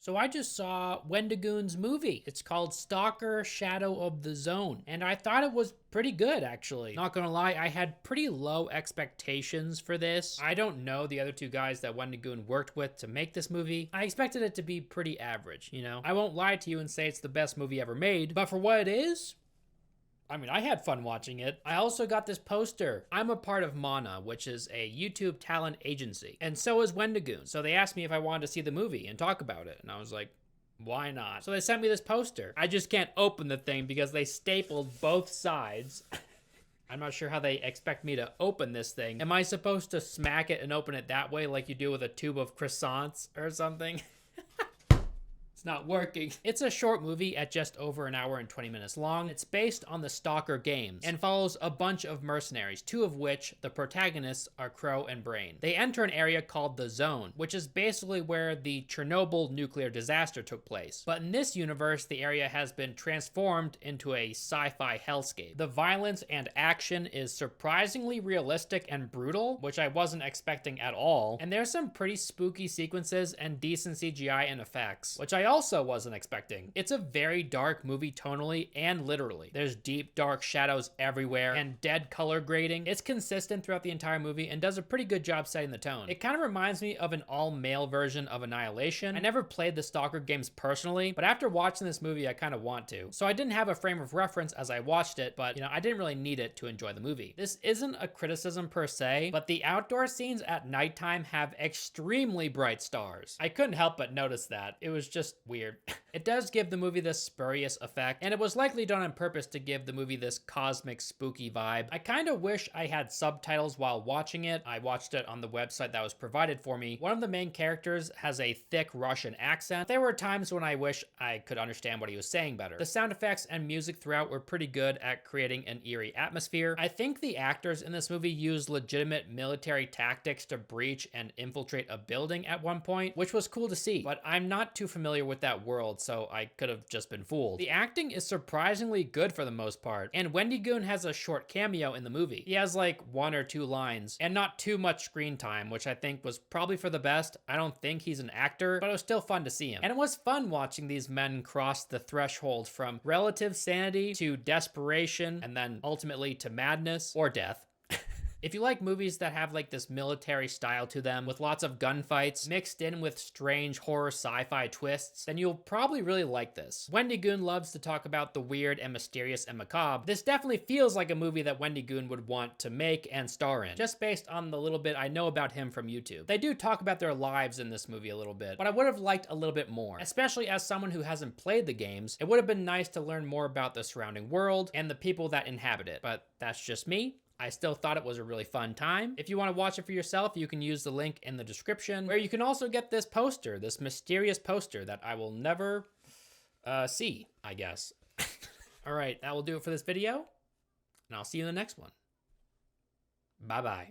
So I just saw Wendigoon's movie. It's called Stalker Shadow of the Zone. And I thought it was pretty good, actually. Not gonna lie, I had pretty low expectations for this. I don't know the other two guys that Wendigoon worked with to make this movie. I expected it to be pretty average, you know? I won't lie to you and say it's the best movie ever made, but for what it is, I mean, I had fun watching it. I also got this poster. I'm a part of Mana, which is a YouTube talent agency, and so is Wendigoon. So they asked me if I wanted to see the movie and talk about it, and I was like, why not? So they sent me this poster. I just can't open the thing because they stapled both sides. I'm not sure how they expect me to open this thing. Am I supposed to smack it and open it that way like you do with a tube of croissants or something? It's not working. It's a short movie at just over an hour and 20 minutes long. It's based on the Stalker games and follows a bunch of mercenaries, two of which the protagonists are Crow and Brain. They enter an area called the Zone, which is basically where the Chernobyl nuclear disaster took place. But in this universe, the area has been transformed into a sci-fi hellscape. The violence and action is surprisingly realistic and brutal, which I wasn't expecting at all. And there's some pretty spooky sequences and decent CGI and effects, which I also wasn't expecting. It's a very dark movie tonally and literally. There's deep dark shadows everywhere and dead color grading. It's consistent throughout the entire movie and does a pretty good job setting the tone. It kind of reminds me of an all-male version of Annihilation. I never played the Stalker games personally, but after watching this movie, I kind of want to. So I didn't have a frame of reference as I watched it, but you know, I didn't really need it to enjoy the movie. This isn't a criticism per se, but the outdoor scenes at nighttime have extremely bright stars. I couldn't help but notice that. It was just weird. It does give the movie this spurious effect, and it was likely done on purpose to give the movie this cosmic spooky vibe. I kind of wish I had subtitles while watching it. I watched it on the website that was provided for me. One of the main characters has a thick Russian accent. There were times when I wish I could understand what he was saying better. The sound effects and music throughout were pretty good at creating an eerie atmosphere. I think the actors in this movie used legitimate military tactics to breach and infiltrate a building at one point, which was cool to see, but I'm not too familiar with that world, so I could have just been fooled. The acting is surprisingly good for the most part, and Wendigoon has a short cameo in the movie. He has like 1 or 2 lines, and not too much screen time, which I think was probably for the best. I don't think he's an actor, but it was still fun to see him. And it was fun watching these men cross the threshold from relative sanity to desperation, and then ultimately to madness or death. If you like movies that have like this military style to them with lots of gunfights mixed in with strange horror sci-fi twists, then you'll probably really like this. Wendigoon loves to talk about the weird and mysterious and macabre. This definitely feels like a movie that Wendigoon would want to make and star in, just based on the little bit I know about him from YouTube. They do talk about their lives in this movie a little bit, but I would have liked a little bit more. Especially as someone who hasn't played the games, it would have been nice to learn more about the surrounding world and the people that inhabit it, but that's just me. I still thought it was a really fun time. If you want to watch it for yourself, you can use the link in the description, where you can also get this poster, this mysterious poster that I will never see, I guess. All right, that will do it for this video, and I'll see you in the next one. Bye-bye.